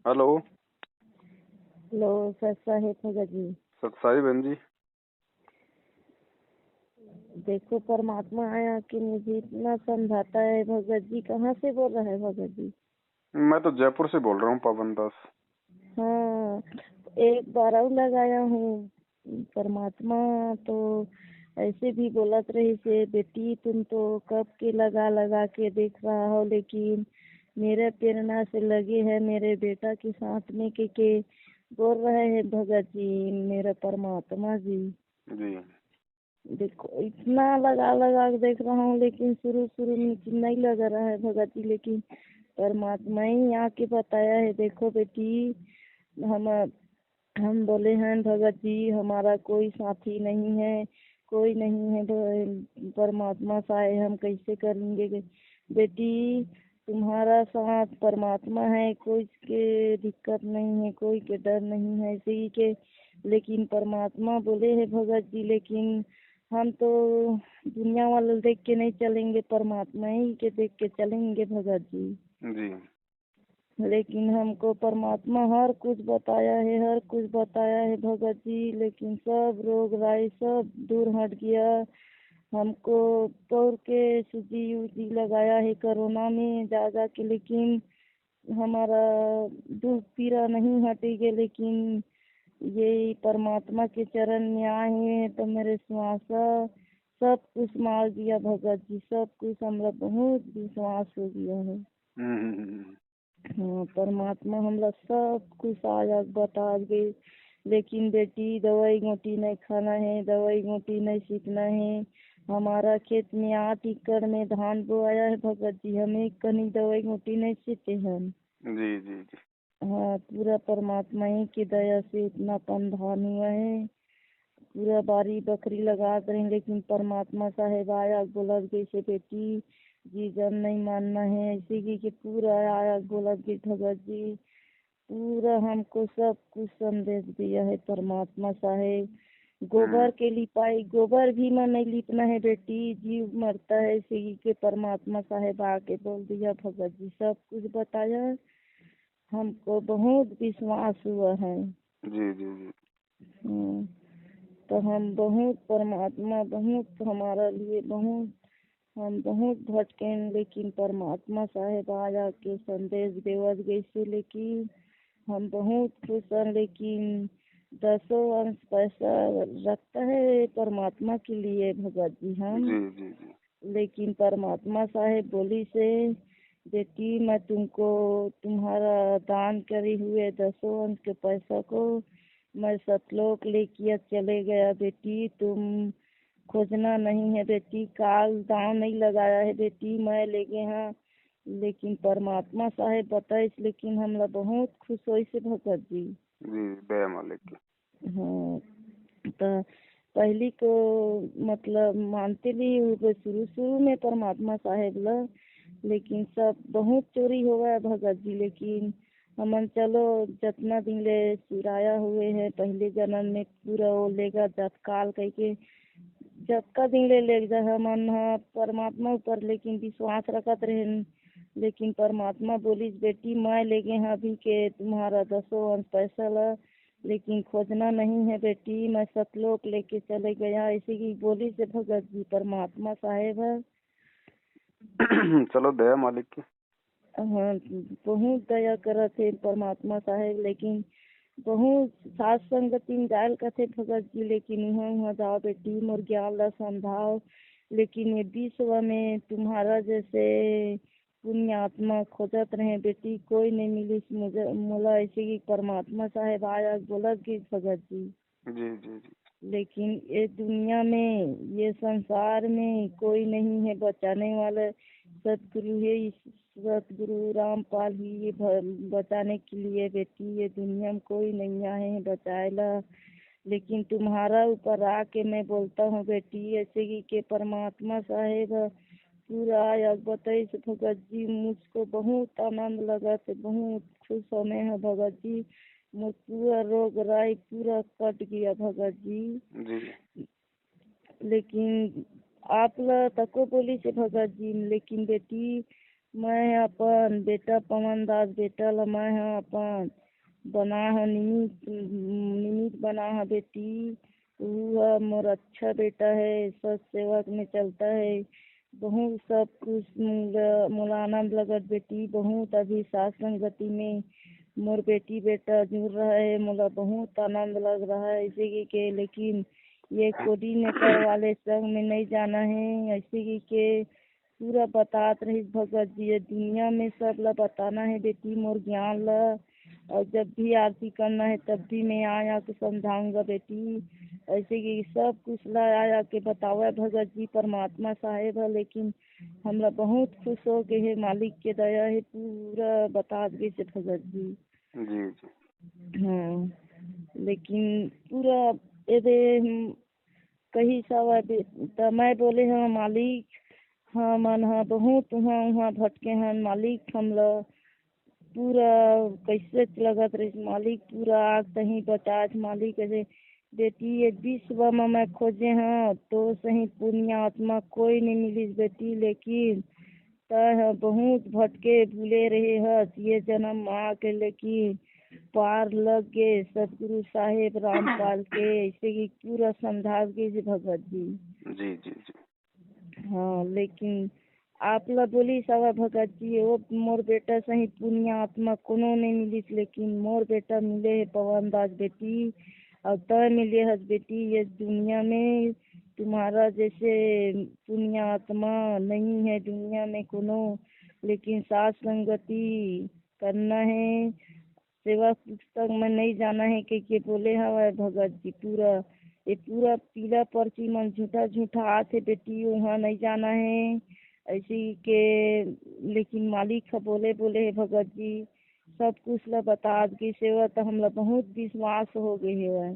Hello. Hello sir साहेब भगत जी। सत्साई बहन जी। देखो परमात्मा आया कि मुझे इतना समझाता है। भगत जी कहाँ से बोल रहा है भगत जी? मैं तो जयपुर से बोल रहा हूँ, पवन दास। हाँ, एक बार और लगाया हूँ। परमात्मा तो ऐसे भी बोलत रही से, बेटी तुम तो कब के लगा लगा के देख रहा हो, लेकिन मेरे प्रेरणा से लगे है मेरे बेटा के साथ में के बोल रहे हैं भगत जी, मेरा परमात्मा जी। जी देखो इतना लगा लगा के देख रहा हूँ, लेकिन शुरू शुरू में नहीं लग रहा है भगत जी, लेकिन परमात्मा ही आके बताया है। देखो बेटी, हम हम बोले हैं भगत जी हमारा कोई साथी नहीं है, कोई नहीं है। परमात्मा साए हम कैसे करेंगे बेटी? तुम्हारा साथ परमात्मा है, कोई के दिक्कत नहीं है, कोई के डर नहीं है, ऐसे ही के। लेकिन परमात्मा बोले हैं भगत जी, लेकिन हम तो दुनिया वाले देख के नहीं चलेंगे, परमात्मा ही के देख के चलेंगे भगत जी। जी लेकिन हमको परमात्मा हर कुछ बताया है, हर कुछ बताया है भगत जी, लेकिन सब रोग राई सब दूर हट गया। हमको तोड़ के सूजी उजी लगाया है कोरोना में जा जा के, लेकिन हमारा दुख पीड़ा नहीं हटेगी। लेकिन ये परमात्मा के चरण में आए हैं तो मेरे श्वास सब कुछ मार दिया भगत जी, सब कुछ हमरा बहुत विश्वास हो गया है। हाँ, परमात्मा हमरा सब कुछ आया बता गए। लेकिन बेटी दवाई गोटी नहीं खाना है, दवाई गोटी नहीं सीखना है। हमारा खेत में 8 एकड़ में धान बोआया है भगत जी, हमें कहीं दवाई गोटी नहीं सीखे हम। जी जी जी। हाँ, पूरा परमात्मा ही की दया से इतना पन धान हुआ है। पूरा बारी बकरी लगा कर, लेकिन परमात्मा साहेब आया बोला जैसे बेटी जी जब नहीं मानना है ऐसे कि पूरा आया बोला कि भगत जी पूरा हमको सब कुछ संदेश दिया है परमात्मा साहेब। गोबर के लिपाई गोबर भी में नहीं लिपना है बेटी, जीव मरता है ऐसे ही के परमात्मा साहेब आके बोल दिया भगत जी, सब कुछ बताया। हमको बहुत विश्वास हुआ है। जी जी जी। हम्म, तो हम बहुत परमात्मा बहुत हमारा लिए बहुत हम बहुत भटके, लेकिन परमात्मा साहेब आया के संदेश देवत गई, लेकिन हम बहुत खुश हैं। लेकिन 10 अंश पैसा रखता है परमात्मा के लिए भगत जी हम। जी जी जी। लेकिन परमात्मा साहेब बोली से बेटी मैं तुमको तुम्हारा दान करे हुए 10 अंश के पैसा को मैं सतलोक लेके चले गया बेटी, तुम खोजना नहीं है बेटी, काल दाव नहीं लगाया है बेटी, मैं ले गए हाँ। लेकिन परमात्मा साहेब बताइस, लेकिन हम लोग बहुत खुश हो से भगत जी। जी दया मालिक की। हाँ, तो पहली को मतलब मानते भी हुए शुरू शुरू में परमात्मा साहेब ला, लेकिन सब बहुत चोरी हो गया भगत जी। लेकिन हमन चलो जितना दिन ले सिराया हुए हैं पहले जन्म में पूरा वो लेगा जतकाल कह के जब का दिन ले जा हमन हाँ परमात्मा ऊपर लेकिन विश्वास रखत रहे। लेकिन परमात्मा बोली बेटी मैं ले गए हाँ अभी के तुम्हारा 10 अंश पैसा ला, लेकिन खोजना नहीं है बेटी, मैं सतलोक लेके चले गया ऐसे की बोली से भगत जी परमात्मा साहेब है। चलो दया मालिक की। हाँ, बहुत दया करत थे परमात्मा साहेब, लेकिन बहुत सात संगति में जायल कथे भगत जी, लेकिन वहाँ वहाँ जाओ बेटी मोर ज्ञान ला समझाओ। लेकिन ये विश्व में तुम्हारा जैसे पुण्य आत्मा खोजत रहे बेटी, कोई नहीं मिली मुझे मोला ऐसे की परमात्मा साहेब आया बोलत की भगत जी। जी जी जी। लेकिन ये दुनिया में ये संसार में कोई नहीं है बचाने वाला, सतगुरु है सतगुरु रामपाल ही ये बचाने के लिए बेटी, ये दुनिया में कोई नहीं आए हैं बचाएला। लेकिन तुम्हारा ऊपर आके मैं बोलता हूँ बेटी ऐसे ही के परमात्मा साहेब पूरा आया बताई से भगत जी, मुझको बहुत आनंद लगा थे, बहुत खुश होने हैं भगत जी, मुझ पूरा रोग राई पूरा कट गया भगत जी। जी लेकिन आप ला तको बोली से भगत जी, लेकिन बेटी मैं अपन बेटा पवन दास बेटा ला मैं अपन बना है निमित निमित बना है बेटी। वह मोर अच्छा बेटा है, सच सेवक में चलता है। बहुत सब कुछ मोला आनंद लगत बेटी। बहुत अभी सास संगति में मोर बेटी बेटा जुड़ रहा है, मोला बहुत आनंद लग रहा है ऐसे की के। लेकिन ये कोऑर्डिनेटर वाले संग में नहीं जाना है ऐसे की के। पूरा बतात रही भगत जी, ये दुनिया में सब ला बताना है बेटी मोर ज्ञान ला। और जब भी आरती करना है तब भी मैं आया के समझाऊंगा बेटी। ऐसे कि सब कुछ ला आया के बतावा भगत जी परमात्मा साहेब है। लेकिन हमरा बहुत खुश हो के है, मालिक के दया है, पूरा बता दे से भगत जी। जी जी हाँ, लेकिन पूरा ये कही सब मैं बोले हाँ मालिक, हाँ मन हाँ बहुत वहाँ वहाँ भटके हैं मालिक। हमला पूरा कैसे लगत रही मालिक, पूरा आग तही बचात मालिक। ऐसे बेटी ये विश्व में मैं खोजे हाँ तो सही पुण्य आत्मा कोई नहीं मिली बेटी। लेकिन तह बहुत भटके भूले रहे हस ये जन्म आ के। लेकिन पार लग गए सतगुरु साहेब रामपाल के ऐसे की पूरा समझा गए भगत जी। जी जी जी हाँ, लेकिन आप ला बोली सवा भगत जी वो मोर बेटा सही पुण्य आत्मा कोनो नहीं मिली। लेकिन मोर बेटा मिले है पवन दास बेटी। और तय मिले हस बेटी ये दुनिया में तुम्हारा जैसे पुण्य आत्मा नहीं है दुनिया में कोनो। लेकिन सास संगति करना है, सेवा पुस्तक में नहीं जाना है कि बोले हवा भगत जी। पूरा ये पूरा पीला पर्ची मन झूठा झूठा आते बेटी वहाँ नहीं जाना है ऐसे के। लेकिन मालिक बोले बोले है भगत जी सब कुछ ला बता की सेवा तो हमला बहुत विश्वास हो गए है।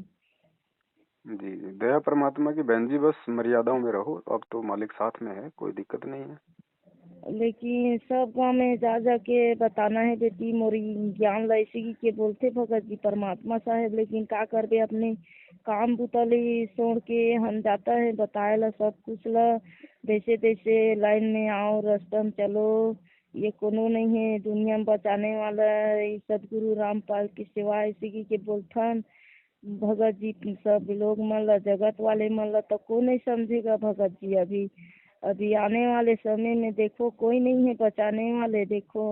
जी जी दया परमात्मा की बहन जी, बस मर्यादाओं में रहो। अब तो मालिक साथ में है, कोई दिक्कत नहीं है। लेकिन सब गाँव में जा जा के बताना है बेटी मोरी ज्ञान ला ऐसे की के बोलते भगत जी परमात्मा साहेब। लेकिन का करबे अपने काम बुतली छोड़ के हम जाता है बताए ला सब कुछ ला। जैसे तैसे लाइन में आओ रास्ता में चलो, ये कोनो नहीं है दुनिया में बचाने वाला ये सतगुरु रामपाल की सेवा ऐसे की के बोलथन भगत जी। सब लोग मन ला जगत वाले मन ला तो को नहीं समझेगा भगत जी। अभी अभी आने वाले समय में देखो कोई नहीं है बचाने वाले। देखो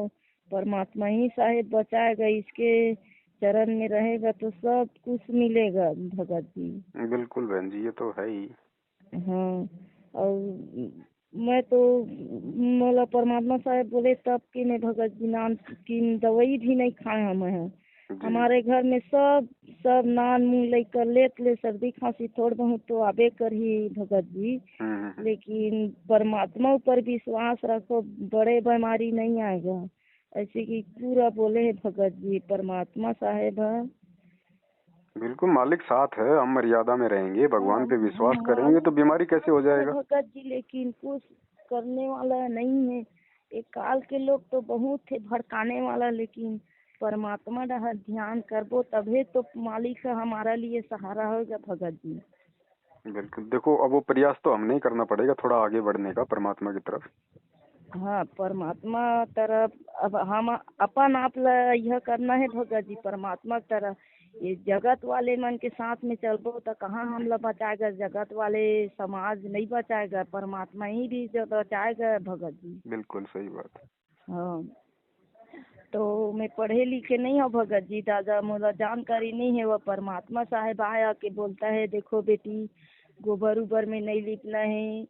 परमात्मा ही साहेब बचाएगा, इसके चरण में रहेगा तो सब कुछ मिलेगा भगत जी। बिल्कुल बहन जी, ये तो है ही। हाँ, और मैं तो मोला परमात्मा साहेब बोले तब कि नहीं भगत जी नाम की दवाई भी नहीं खाए हम हैं। जी हमारे घर में सब सब नान मुँह लेकर लेत ले सर्दी खांसी थोड़ बहुत तो आबे कर ही भगत जी। हम्म। लेकिन परमात्मा ऊपर विश्वास रखो बड़े बीमारी नहीं आएगा ऐसे कि पूरा बोले है भगत जी परमात्मा साहेब है। बिल्कुल मालिक साथ है, हम मर्यादा में रहेंगे, भगवान पे विश्वास करेंगे तो मालिक बीमारी कैसे हो साथ है जाएगा। भगत जी, लेकिन कुछ करने वाला नहीं है। एक काल के लोग तो बहुत थे भड़काने वाला। लेकिन परमात्मा का ध्यान करबो तभी तो मालिक का हमारा लिए सहारा होगा भगत जी। बिल्कुल, देखो अब वो प्रयास तो हमने ही करना पड़ेगा थोड़ा आगे बढ़ने का परमात्मा की तरफ। हाँ, परमात्मा तरफ अब हम अपन आप ला यह करना है भगत जी परमात्मा की तरफ। ये जगत वाले मन के साथ में चलबो तो कहाँ हम ला बचाएगा, जगत वाले समाज नहीं बचाएगा, परमात्मा ही भी जो बचाएगा भगत जी। बिल्कुल सही बात। हाँ, तो मैं पढ़े लिखे नहीं हूँ भगत जी, दादा मुझे जानकारी नहीं है। वो परमात्मा साहेब आया के बोलता है देखो बेटी गोबर उबर में नहीं लिपना है,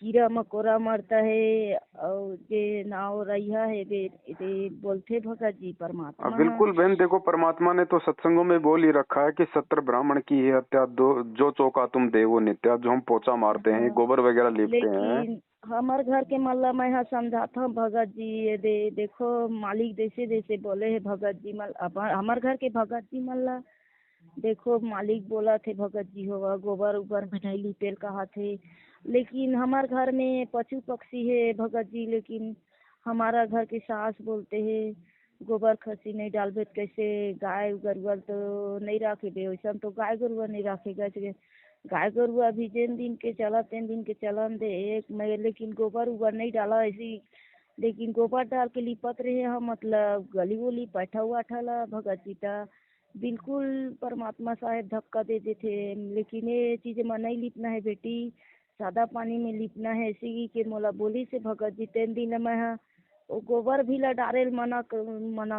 कीड़ा मकोड़ा मरता है और जे नाव रहा है बे बोलते भगत जी अब परमात्मा। हाँ, बिल्कुल बहन, देखो परमात्मा ने तो सत्संगों में बोल ही रखा है कि 70 ब्राह्मण की है हत्या, दो जो चौका तुम देवो नित्या। जो हम पोछा मारते हैं, हाँ, गोबर वगैरह लेपते हैं। लेकिन हमार घर के मल्ला मैं यहाँ समझाता हूँ भगत जी। ये देखो मालिक जैसे जैसे बोले है भगत जी हमार घर के भगत जी मल्ला देखो मालिक बोला थे भगत जी होगा गोबर उबर में नहीं लिपेल कहा थे। लेकिन हमार घर में पशु पक्षी है भगत जी। लेकिन हमारा घर के सास बोलते हैं गोबर खसी नहीं डालबे तो कैसे गाय गरुआ तो नहीं रखे बे, वैसा तो गाय गरुआ नहीं रखेगा। गाय गरुआ भी जिन दिन के चला तीन दिन के चलन दे एक मैं, लेकिन गोबर उबर नहीं डाला ऐसी लेकिन गोबर डाल के लिपत रहे हम, मतलब गली वली पैठा हुआ ठाला भगत जी ता बिल्कुल परमात्मा साहेब धक्का दे देते। लेकिन ये चीज़ में नहीं लिपना है बेटी, सादा पानी में लिपना है। ऐसे ही के मोला बोली से भगत जी तेन दिन मैं वो गोबर भी ला डाले मना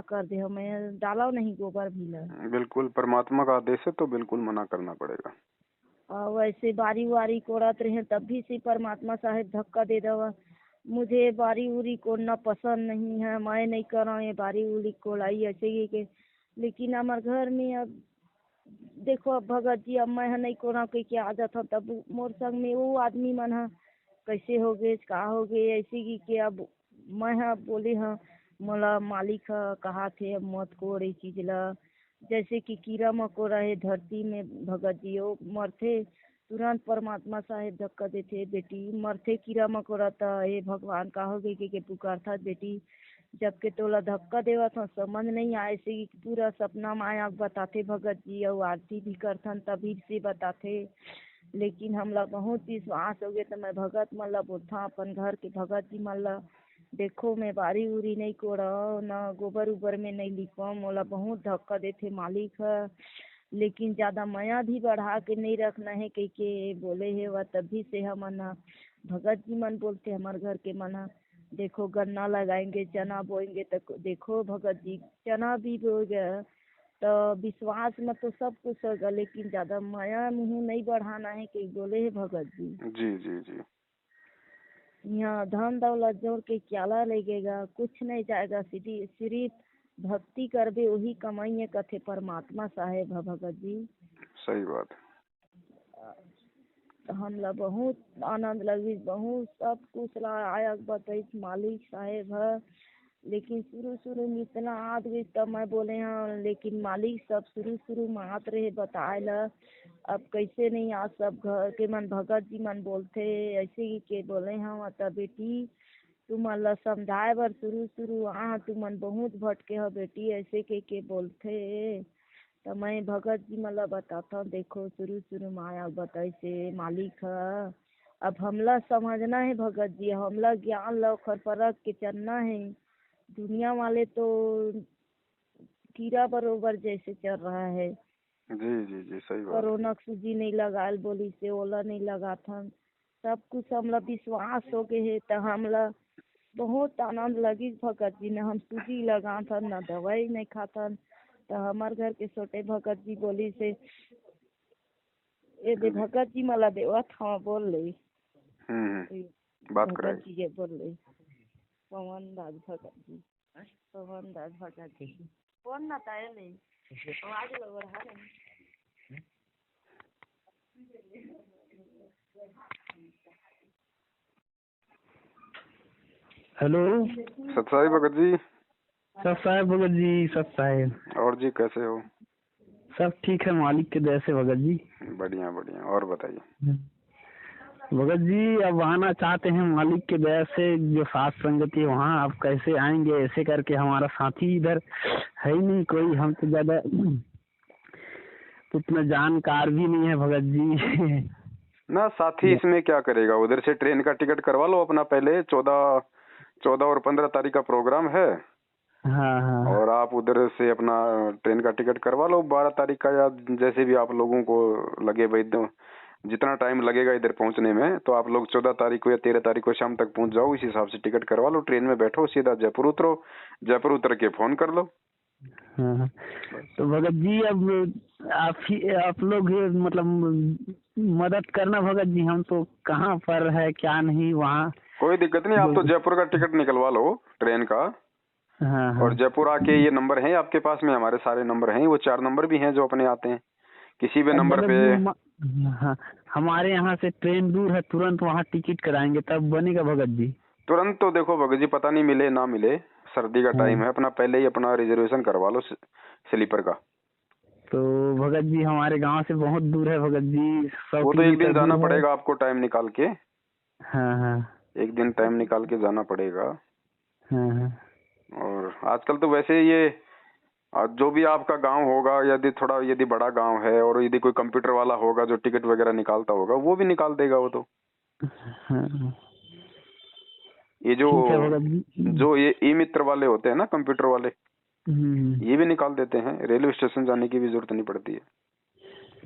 कर दे, हमें डालो नहीं गोबर भी ला। बिल्कुल परमात्मा का आदेश है तो बिल्कुल मना करना पड़ेगा। और वैसे बारी वारी कोड़त रहे तब भी से परमात्मा साहेब धक्का दे दवा। मुझे बारी उरी कोड़ना पसंद नहीं है, मैं नहीं कर रहा ये बारी उरी कोड़ाई ऐसे ही के। लेकिन हमारे घर में अब देखो अब भगत जी, अब मैं नहीं कोड़ा के क्या आदत है, तब मोर संग में वो आदमी मन है कैसे हो गए का हो गए ऐसे ही के। अब मैं बोले हाँ मोला मालिक कहा थे अब मत कोड़ ये चीज ला। जैसे कि कीड़ा मकोड़ा है धरती में भगत जी, वो मरथे तुरंत परमात्मा साहेब धक्का देते बेटी, मरथे कीड़ा मकोड़ा था हे भगवान का हो गई के पुकार था बेटी। जबकि तोला धक्का देवा था समझ नहीं आए से पूरा सपना माया बताते भगत जी, और आरती भी करथन तभी से बताते। लेकिन हमला बहुत विश्वास हो गया तो मैं भगत मन ला बोलता अपन घर के भगत जी मन ला, देखो मैं बारी उरी नहीं कोड़ा ना गोबर उबर में नहीं लिपा, मोला बहुत धक्का देते मालिक है। लेकिन ज्यादा माया भी बढ़ा के नहीं रखना है कह के बोले है वह, तभी से हम भगत जी मन बोलते हमारे घर के मना देखो गन्ना लगाएंगे चना बोएंगे तो देखो भगत जी चना भी बो गया। तो विश्वास में तो सब कुछ होगा, लेकिन ज्यादा माया मुँह नहीं बढ़ाना है कि बोले है भगत जी। जी जी जी। यहाँ धन दौलत जोड़ के क्या लगेगा, कुछ नहीं जाएगा, सिर्फ भक्ति करबे वही कमाइए कथे परमात्मा साहेब है भगत जी। सही बात है। हमला बहुत आनंद लगी, बहुत सब कुछ ला आया बताई मालिक साहेब है। लेकिन शुरू में इतना आद गई तब मैं बोले हाँ, लेकिन मालिक सब शुरू में आत रहे बताए ला। अब कैसे नहीं आज सब घर के मन भगत जी मन बोलते ऐसे ही के बोले हाँ तब बेटी तुम ला समझाए बर शुरू तू मन बहुत भटके हो बेटी ऐसे के बोलते। तो मैं भगत जी मला बताता हूँ, देखो शुरू में आया बताई से मालिक है। अब हमला समझना है भगत जी, हमला ज्ञान लौखर परख के चलना है। दुनिया वाले तो कीड़ा बरोबर जैसे चल रहा है। जी जी जी सही बात है। कोरोना सूजी नहीं लगाल बोली से ओला नहीं लगा था, सब कुछ हमला विश्वास हो गए है। तो हमला बहुत आनंद लगी भगत जी ने, हम सूजी लगा था ना दवाई नहीं खाता। तो हमारे घर के छोटे भगत जी बोली से ये दे भगत जी मला देवा था बोल ले बात भगत कराई। जी ये बोल ले पवन दास भगत जी, पवन दास भगत जी कौन ना ताए ले आवाज लो बढ़ा रहे। हेलो सत्साई भगत जी। सब साहेब भगत जी, सब साहेब और जी कैसे हो? सब ठीक है मालिक के दया से भगत जी। बढ़िया बढ़िया। और बताइए भगत जी अब आना चाहते हैं मालिक के दया से, जो साथ संगति है वहाँ आप कैसे आएंगे? ऐसे करके हमारा साथी इधर है ही नहीं कोई, हम तो ज्यादा उतना जानकार भी नहीं है भगत जी। ना साथी इसमें क्या करेगा, उधर से ट्रेन का टिकट करवा लो अपना पहले। 14 और 15 तारीख का प्रोग्राम है। हाँ हाँ और आप उधर से अपना ट्रेन का टिकट करवा लो 12 तारीख का, या जैसे भी आप लोगों को लगे भाई जितना टाइम लगेगा इधर पहुंचने में, तो आप लोग 14 तारीख को या 13 तारीख को शाम तक पहुंच जाओ। इस हिसाब से टिकट करवा लो, ट्रेन में बैठो सीधा जयपुर उतरो, जयपुर उतर के फोन कर लो। हाँ। तो भगत जी अब आप लोग ये मतलब मदद करना भगत जी, हम तो कहाँ पर है क्या नहीं वहाँ। कोई दिक्कत नहीं, आप तो जयपुर का टिकट निकलवा लो ट्रेन का। हाँ और हाँ जयपुर आके ये नंबर है आपके पास में, हमारे सारे नंबर हैं, वो 4 नंबर भी हैं जो अपने आते हैं किसी भी नंबर भगत पे। जी हाँ, हमारे यहाँ से ट्रेन दूर है, तुरंत वहाँ टिकट कराएंगे तब बनेगा भगत जी? तुरंत तो देखो भगत जी पता नहीं मिले ना मिले, सर्दी का टाइम है, अपना पहले ही अपना रिजर्वेशन करवा लो स्लीपर का। तो भगत जी हमारे गांव से बहुत दूर है भगत जी, 100 वो तो एक दिन किलोमीटर जाना दूर है। पड़ेगा आपको टाइम निकाल के। हाँ हाँ एक दिन टाइम निकाल के जाना पड़ेगा। हाँ हाँ और आजकल तो वैसे ये जो भी आपका गांव होगा, यदि बड़ा गांव है और यदि कोई कंप्यूटर वाला होगा जो टिकट वगैरह निकालता होगा, वो भी निकाल देगा वो तो। हाँ। ये जो ठीक है भगत जी। जो ये ई मित्र वाले होते हैं ना, कंप्यूटर वाले, हम्म। ये भी निकाल देते हैं। रेलवे स्टेशन जाने की भी जरूरत नहीं पड़ती है।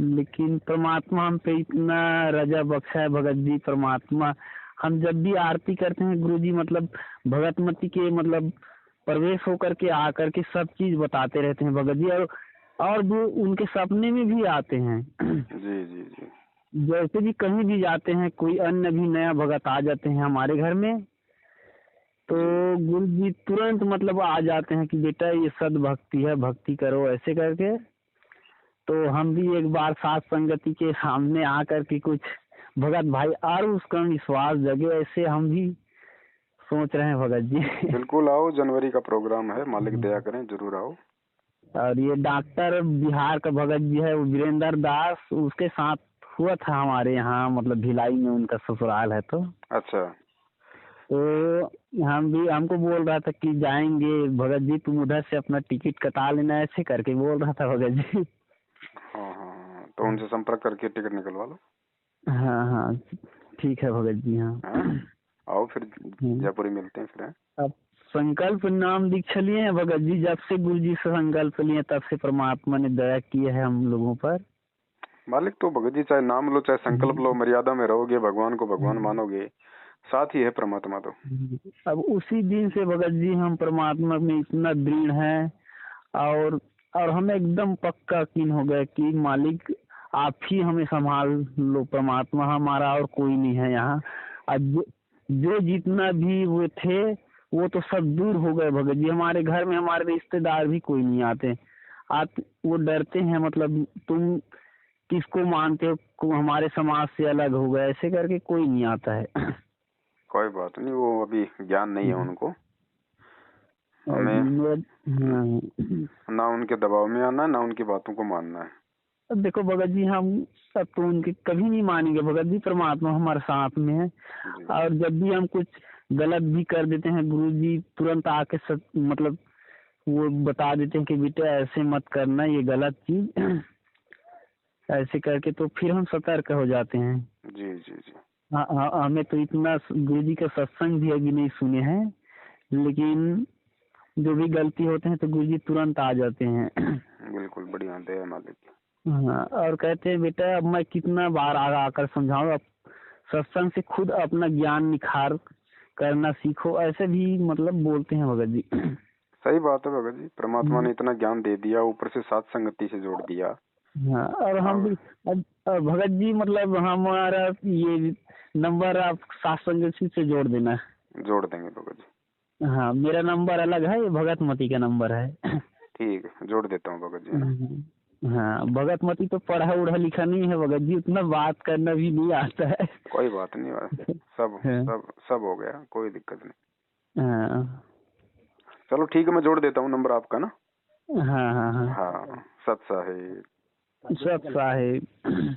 लेकिन परमात्मा हम पे इतना रजा बख्शा है भगत जी, परमात्मा। हम जब भी आरती करते हैं गुरुजी मतलब भगतमती के मतलब प्रवेश होकर के आकर के सब चीज बताते रहते हैं भगत जी। और वो उनके सपने में भी आते हैं। जी जी जी। जैसे भी कहीं भी जाते हैं, कोई अन्य भी नया भगत आ जाते हैं हमारे घर में, तो गुरु जी तुरंत मतलब आ जाते हैं कि बेटा ये सद भक्ति है, भक्ति करो, ऐसे करके। तो हम भी एक बार साथ संगति के सामने आकर के कुछ भगत भाई और उसका विश्वास जगे, ऐसे हम भी सोच रहे हैं भगत जी। बिल्कुल आओ, जनवरी का प्रोग्राम है, मालिक दया करें, जरूर आओ। और ये डॉक्टर बिहार का भगत जी है, वो वीरेंद्र दास, उसके साथ हुआ था हमारे यहाँ, मतलब भिलाई में उनका ससुराल है। तो अच्छा। तो हम भी, हमको बोल रहा था कि जाएंगे भगत जी, तुम उधर से अपना टिकट कटा लेना, ऐसे करके बोल रहा था भगत जी। हाँ हाँ, तो उनसे संपर्क करके टिकट निकलवा लो। हाँ हाँ ठीक है भगत जी। हाँ हाँ? आओ फिर जयपुर ही मिलते हैं फिर। हैं? अब संकल्प नाम दीक्षा लिए हैं भगत जी, जब से गुरु जी से संकल्प लिए तब से परमात्मा ने दया की है हम लोगों पर। मालिक तो भगत जी चाहे नाम लो चाहे संकल्प लो, मर्यादा में रहोगे, भगवान को भगवान मानोगे, साथ ही है परमात्मा। तो अब उसी दिन से भगत जी हम परमात्मा में इतना दृढ़ हैं, और हमें एकदम पक्का यकीन हो गया कि मालिक आप ही हमें संभाल लो, परमात्मा हमारा और कोई नहीं है यहाँ। अब जो जितना भी वो थे वो तो सब दूर हो गए भगत जी। हमारे घर में हमारे रिश्तेदार भी कोई नहीं आते। आप वो डरते हैं, मतलब तुम किसको मानते हो, हमारे समाज से अलग हो गए, ऐसे करके कोई नहीं आता है। कोई बात नहीं, वो अभी ज्ञान नहीं है उनको। हमें हाँ। ना उनके दबाव में आना, ना उनकी बातों को मानना है। अब देखो भगत जी, हम सब तो उनके कभी नहीं मानेंगे भगत जी, परमात्मा हमारे साथ में है। और जब भी हम कुछ गलत भी कर देते हैं, गुरु जी तुरंत आके मतलब वो बता देते हैं कि बेटा ऐसे मत करना, ये गलत चीज, ऐसे करके तो फिर हम सतर्क हो जाते हैं। जी जी जी। हमें तो इतना गुरु जी का सत्संग भी अभी नहीं सुने हैं, लेकिन जो भी गलती होते हैं तो गुरु जी तुरंत आ जाते हैं। बिल्कुल बढ़िया, दया मालिक। हाँ, और कहते हैं बेटा अब मैं कितना बार आकर समझाऊं, अब सत्संग से खुद अपना ज्ञान निखार करना सीखो, ऐसे भी मतलब बोलते हैं भगत जी। सही बात है भगत जी, परमात्मा ने इतना ज्ञान दे दिया, ऊपर से साथ संगति से जोड़ दिया। हाँ, और हम भी भगत जी मतलब हमारा ये नंबर आप साथ संगति से जोड़ देना। जोड़ देंगे भगत जी। हाँ, मेरा नंबर अलग है, ये भगतमती का नंबर है। ठीक है, जोड़ देता हूँ भगत जी ना। हाँ, भगतमती तो पढ़ा उढ़ा लिखा नहीं है भगत जी, उतना बात करना भी नहीं आता है। कोई बात नहीं, सब सब हो गया, कोई दिक्कत नहीं। हाँ चलो ठीक है, मैं जोड़ देता हूँ नंबर आपका ना। हाँ हाँ हाँ हाँ, सत साहिब। सत साहिब।